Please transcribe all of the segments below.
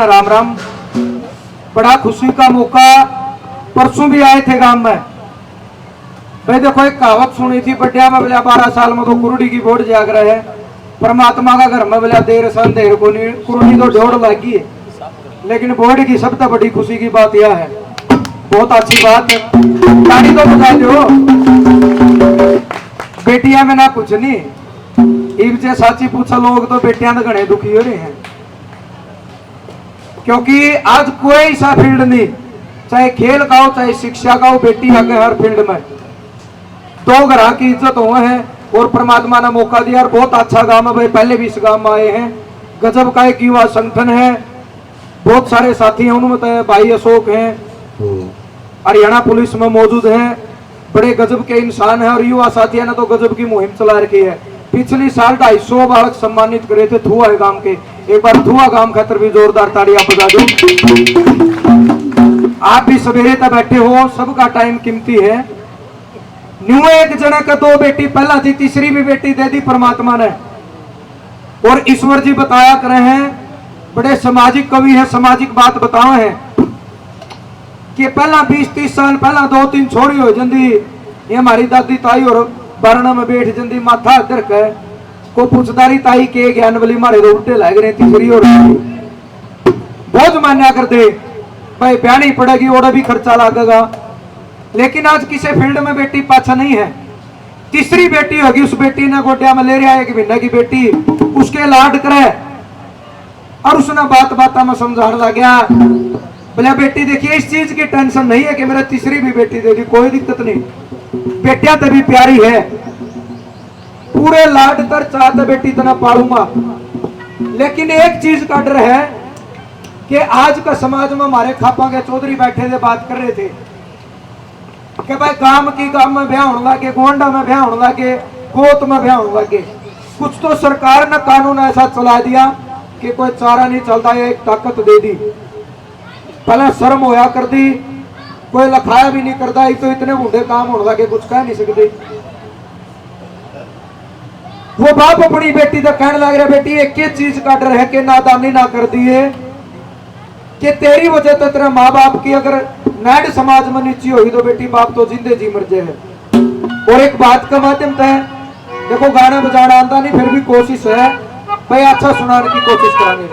राम राम। बड़ा खुशी का मौका, परसों भी आए थे गांव में। भाई देखो, एक कहावत सुनी थी बटिया में, बोला 12 साल में तो कुरुड़ी की बोर्ड जाग रहे है। परमात्मा का घर में बोला देर सन देर को नहीं, कुरुड़ी तो ढोड़ लगी है, लेकिन बोर्ड की सबसे बड़ी खुशी की बात यह है। बहुत अच्छी बात है, ताड़ी तो बता दो। बेटिया में ना कुछ नहीं, इनसे साची पूछा लोग तो बेटियां तो घने दुखी हो रहे हैं, क्योंकि आज कोई सा फील्ड नहीं, चाहे खेल का हो चाहे शिक्षा का हो, बेटी आगे हर फील्ड में दो ग्रह की इज्जत हुआ है। और परमात्मा ने मौका दिया और बहुत अच्छा गांव है भाई। पहले भी इस गांव में आए हैं, गजब का एक युवा संगठन है, बहुत सारे साथी हैं, उनमें भाई अशोक हैं, हरियाणा पुलिस में मौजूद हैं, बड़े गजब के इंसान हैं। और युवा साथियों ने तो गजब की मुहिम चला रखी है। पिछली साल 250 बालक सम्मानित करे थे थुआ है गांव के। एक बार थुआ गांव खातर भी जोरदार तालियां बजा दो। आप भी सवेरे तक बैठे हो, सबका टाइम कीमती है। न्यू एक जना का 2 बेटी पहला थी, तीसरी भी बेटी दे दी परमात्मा ने। और ईश्वर जी बताया करे हैं, बड़े सामाजिक कवि है, सामाजिक बात बताओ है कि पहला 20-30 साल पहला 2-3 छोड़ी हो जंदी, ये हमारी दादी ताई और बरना में बैठ जंदी, माथा इधर के को पूछदारी ताई के ज्ञान वाली मारे तो उल्टे लग रहे। तीसरी और बहुत मान्या कर दे भाई, ब्यानी पड़ेगी और भी खर्चा लगेगा, लेकिन आज किसी फील्ड में बेटी पाछा नहीं है। तीसरी बेटी होगी, उस बेटी ने गोटिया में ले रहा है, एक महीने की बेटी उसके लाड करे, और उसने बात बात में समझाने लग गया, बोला बेटी देखिए इस चीज की टेंशन नहीं है कि मेरा तीसरी भी बेटी दे दी, कोई दिक्कत नहीं, बेटियां तभी प्यारी है, पूरे लाड कर चाहते बेटी तना पालूंगा। लेकिन एक चीज का डर है कि आज का समाज में हमारे खापा के चौधरी बैठे थे, बात कर रहे थे कि भाई काम की काम में ब्याह होने लगे, गोंडा में ब्याह होने लगे, गोत में ब्याह होने लगे। कुछ तो सरकार ने कानून ऐसा चला दिया कि कोई चारा नहीं चलता, एक ताकत दे दी। पहले शर्म होया कर दी, कोई लखाया भी नहीं करता, तो इतने बूढ़े काम होने लगे, कुछ कह नहीं सकते। वो बाप अपनी बेटी तक कहने लग रहा, बेटी एक ही चीज का डर है कि नादानी ना कर दिए कि तेरी वजह तो तेरे माँ बाप की अगर नाड़ समाज में नीची हुई तो बेटी बाप तो जिंदे जी मर जाए। और एक बात का माध्यम है, देखो गाना बजाना आता नहीं, फिर भी कोशिश है भाई, अच्छा सुनाने की कोशिश करेंगे।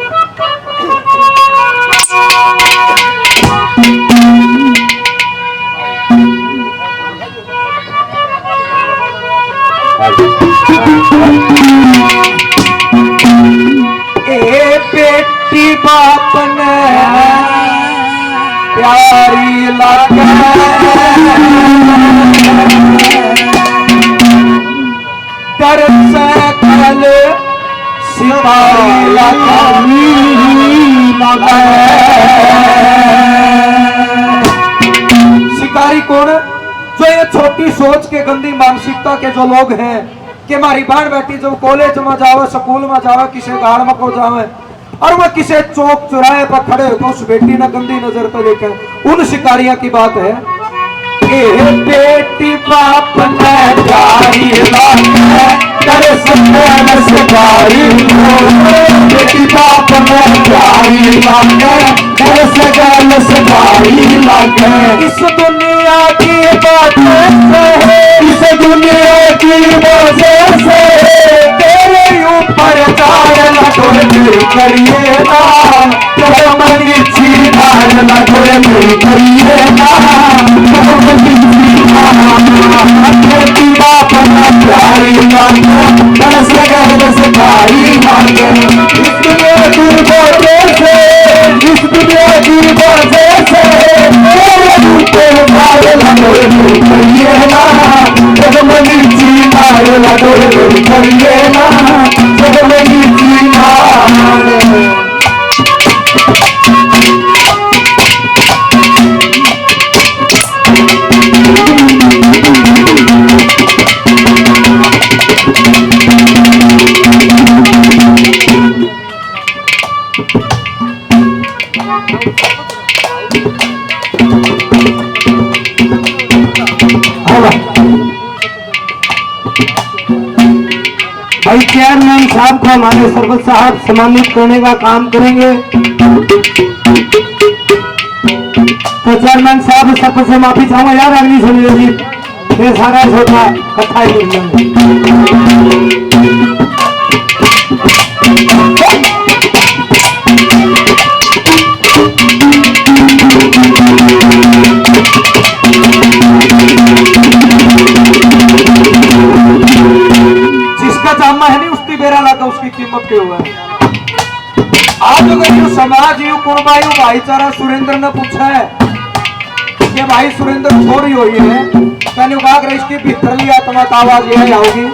ए बेटी बाप ने प्यारी लागे, डर से कल सिपाही लागे। शिकारी कौन? जो ये छोटी सोच के गंदी मानसिकता के जो लोग हैं कि हमारी बहन बेटी जब कॉलेज में जावे, स्कूल में जावे, किसी गाड़ में को जावे, और वह किसी चौक चौराहे पर खड़े होकर उस बेटी ने गंदी नजर पर देखे, उन शिकारियों की बात है। ए बेटी बाप ने प्यारी लागे, डर से कल सिपाही लागे। बेटी बाप ने प्यारी लागे, डर से कल सिपाही लागे। इस दुनिया की बातें से, इस दुनिया की वजह से तेरे ऊपर चार लटोर करिए ना, तेरे मन की चीज़ लटोर करिए ना, तेरे मन की चीज़ बेटी बाप ने प्यारी लागे, डर से कल सिपाही लागे। इस दुनिया की वजह से, इस दुनिया की वजह से तेरे ऊपर चार लटोर करिए ना, तेरे मन की चीज़ लटोर करिए ना, तेरे मन की चीज़। भाई चेयरमैन साहब को हमारे सरपंच साहब सम्मानित करने का काम करेंगे। तो चेयरमैन साहब सरपंच से माफी चाहूंगा यार, अगली सुनिए जी, ये सारा छोटा कथा ही जामा है नहीं उसकी बेरा लगा, उसकी कीमत क्या हुआ है। आज अगर यू समाज यू कुर्बायु भाईचारा सुरेंद्र ने पूछा है कि भाई सुरेंद्र छोड़ी हुई है, मैंने कहा इसकी भीतरली आत्मा की आवाज यह आओगी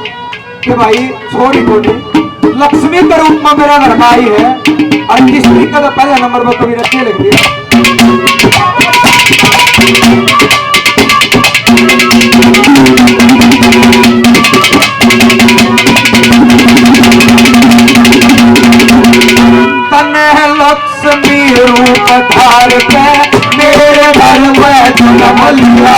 कि भाई छोड़ी को नहीं, लक्ष्मी के रूप में मेरा घर भाई है। और किसी का तो पहले नंबर पर कभी रखे लिख दिया। लक्ष्मी रूप धार के मेरे घर में जन्म लिया,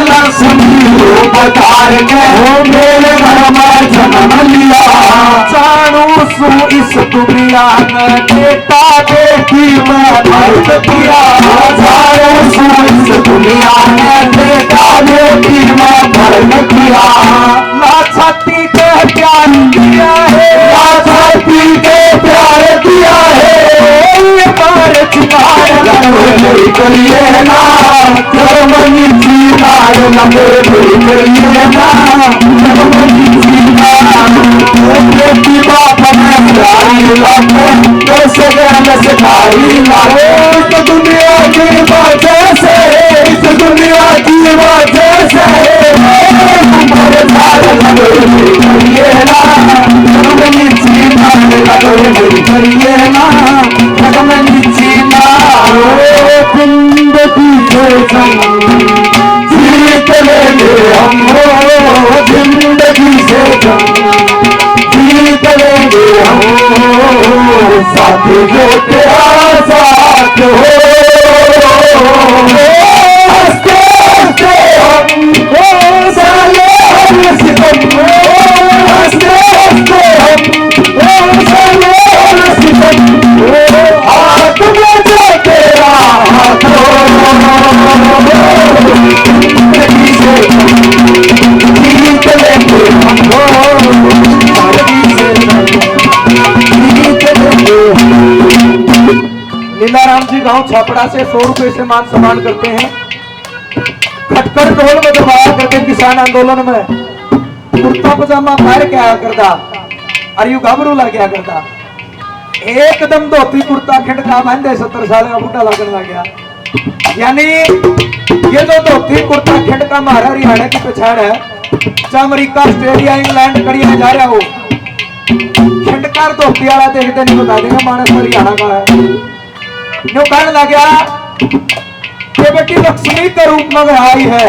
लक्ष्मी रूप धार के मेरे घर में जन्म लिया। जानू सू इस दुनिया में बेटा बेटी में फर्क किया, जानू सू इस दुनिया में बेटा बेटी में फर्क किया। लाछती के प्यार किया है, लाछती के प्यार किया है। करिए ना जर्मनी जीतार लंबे करिए ना जर्मनी जीतार बेटी बाप में प्यारी लागे कैसे गहन से खाई लागे। इस दुनिया की वजह से, इस दुनिया की वजह से तुम्हारे सारे लंबे करिए ना जर्मनी जीतार लंबे करिए ना जर्मनी जीतार। जिंदगी के संग जीत लेंगे हम, जिंदगी से जीत लेंगे हम, साथी जो तेरा साथ हो। हंसते हंसते हम साले हम सितम, हंसते हंसते हम साले हम सितम। हाथ में जो तेरा हाथ हो, जिंदगी से जीत लेंगे हम, जिंदगी से जीत लेंगे। लीलाराम जी गांव छापड़ा से 100 रुपए से मान सम्मान करते हैं। खटकर ढोल में दबाया करके किसान आंदोलन में कुर्ता पजामा पहन के आया करता, और यू घबरू लग गया करता। एकदम धोती कुर्ता खिंडका बांधे 70 साल का बूढ़ा लगने लग गया। यानी ये जो धोती कुर्ता खिंडका मारा हरियाणा की पहचान है, चाहे अमेरिका ऑस्ट्रेलिया इंग्लैंड कड़िया जा रहा हो, खिंडकार धोती वाला देखते नहीं बता देगा मानस हरियाणा का है। न्यू कहने लग गया ये बेटी लक्ष्मी के रूप में आई है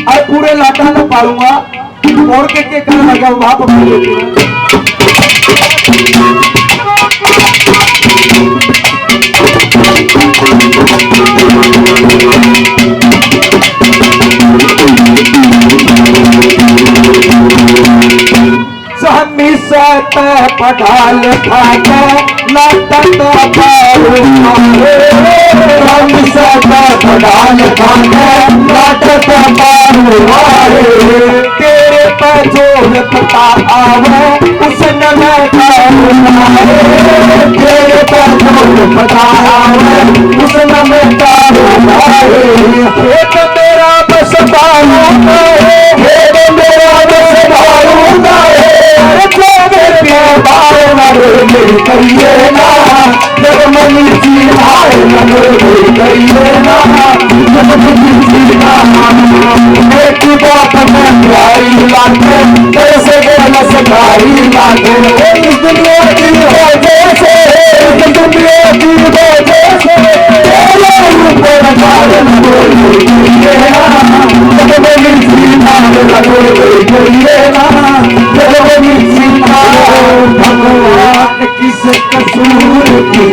और पूरे लाटा में पालूंगा और के कहने लगा वहां पर पढ़ा लिखा के लाटत पारू पढ़ा लिखा के लाटत पारू तेरे पे जो पता आवे उसने मैं तेरे पे जो पता आवे उसने मैं एक मेरा बस बारूंगा, मेरा बस बारूंगा करिए ना जर्मनी जीतार करिए ना बेटी बाप में प्यारी लागे कैसे गहन से खाई लागे। इस दुनिया की वजह से, इस दुनिया की वजह से ऊपर जर्मनी जीतार करिए ना जर्मनी जीतार। भगवान किस कसूर की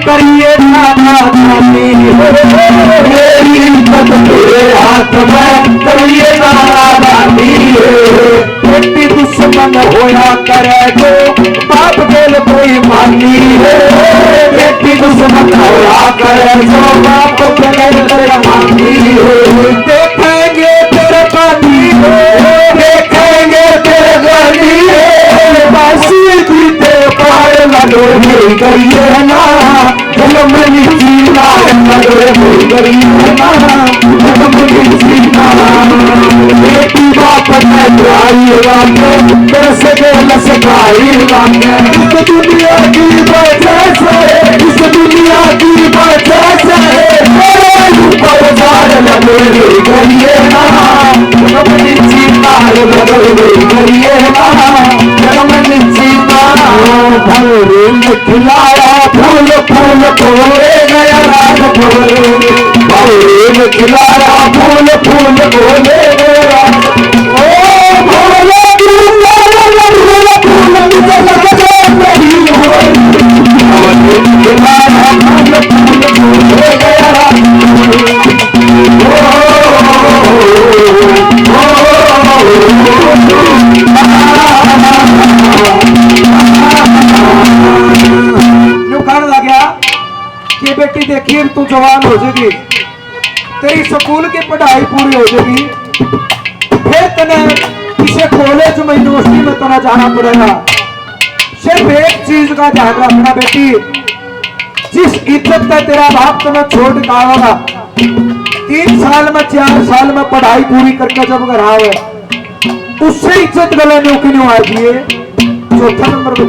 करिए नाना नानी मेरी इज्जत तेरे हाथ में करिए नाना नानी बेटी दुश्मन होया करे जो बाप गेल कोई मानी है बेटी दुश्मन होया करे जो बाप गेल कोई मानी है देखेंगे तेरे गानी देखेंगे तेरे गानी बासी जीते पार लगे करिए ना जन्म जीना लगे करिए ना जन्म जीना बेटी बाप ने बुराई लागे दस गेल सगाई लागे इस दुनिया की वजह से इस दुनिया की वजह से ऊपर जाड़ लगे करिए ना जन्म जीना लगे करिए ना जन्म जीना भवरे में खिलाया फूल फूल खोले गया राज भवरे में खिलाया फूल फूल खोले गया ओ भोले कि बेटी देखिए तू जवान हो जाएगी तेरी स्कूल की पढ़ाई पूरी हो जाएगी फिर तने किसी कॉलेज में यूनिवर्सिटी में तना जाना पड़ेगा सिर्फ एक चीज का ध्यान रखना बेटी जिस इज्जत का तेरा बाप तुम्हें छोड़ के आएगा 3 साल में 4 साल में पढ़ाई पूरी करके जब घर आवे उससे इज्जत गले में क्यों नहीं आती है चौथा नंबर पे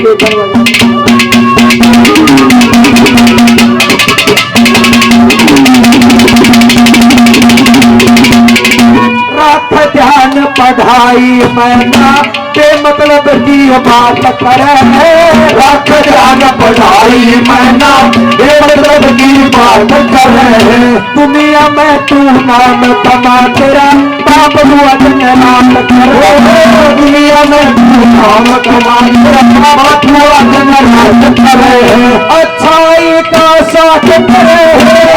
राख ध्यान पढ़ाई मैना ते मतलब की बात करे राख ध्यान पढ़ाई मैना ते मतलब की बात करे दुनिया में तू नाम कमा तेरा बाप हुआ नाम करे दुनिया में तू नाम कमा तेरा बाप हुआ नाम करे अच्छाई का साथ करे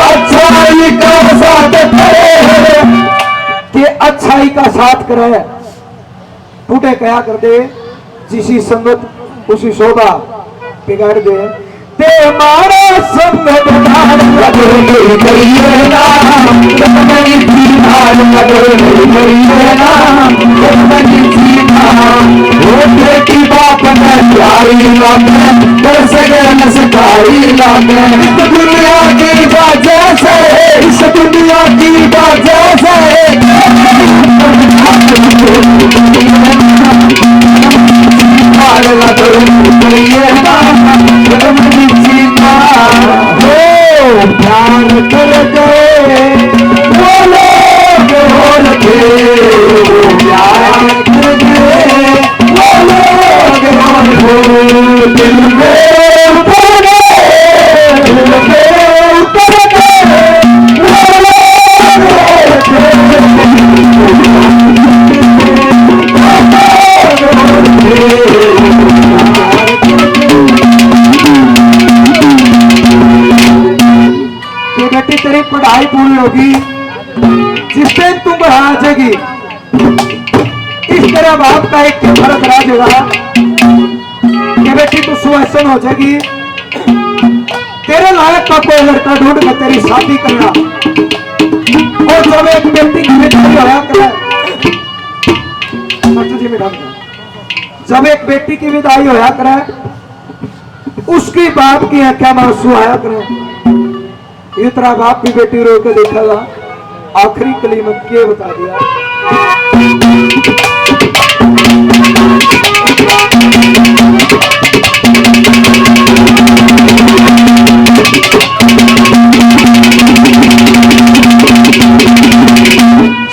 अच्छाई का साथ करे कि अच्छाई का साथ करे टूटे क्या कर दे जिसी संगत उसी शोभा बिगाड़ दे ते मारा संगत करिए ना बेटी बाप ने प्यारी लागे दस गेल सगाई लागे इस दुनिया की वजह से इस दुनिया की वजह से प्यार कर गए वो लोग बोल के प्यार कर गए वो लोग बोल के दिल में उतर गए दिल में उतर गए वो लोग बेटी तेरी पढ़ाई पूरी होगी जिस दिन तुम घर आ जाएगी इस तरह बाप का एक फर्क रह जाएगा कि बेटी तू सुहासन हो जाएगी तेरे लायक का कोई लड़का ढूंढ कर तेरी शादी करना और जब एक बेटी की विदाई होया करे जब एक बेटी की विदाई होया करे उसकी बाप की आंखें में आंसू आया करे इतना बाप भी बेटी रो के देखेगा आखिरी कलीमत ये बता दिया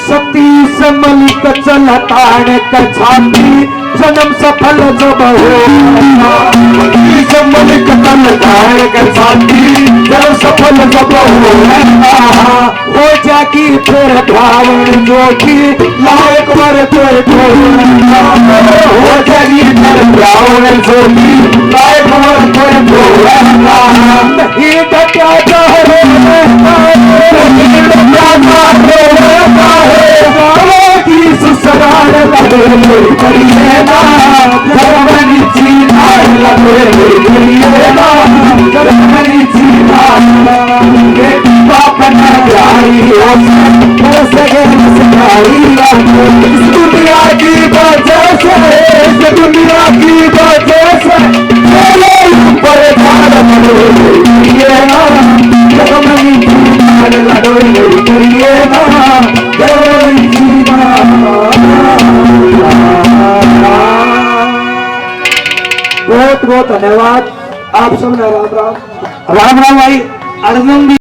सती समलिक चलताण छाती जन्म सफल जब हो समलिक चलताण छाती जन्म सफल जब हो जाकी फिर भावन जोगी लायक मर कोई हो जागी फिर भावन जोगी लायक मर कोई नहीं लड़ोई करिए ना जर्मनी चीना लड़ोई करिए ना जर्मनी चीना बेटी बाप न जाई हो सके सगाई इस दुनिया की वजह से इस दुनिया की वजह से मेरे ऊपर लड़ोई करिए ना जर्मनी चीना लड़ोई करिए ना जर्मनी चीना। बहुत बहुत धन्यवाद आप सब। राम राम। राम राम भाई अर्जुन।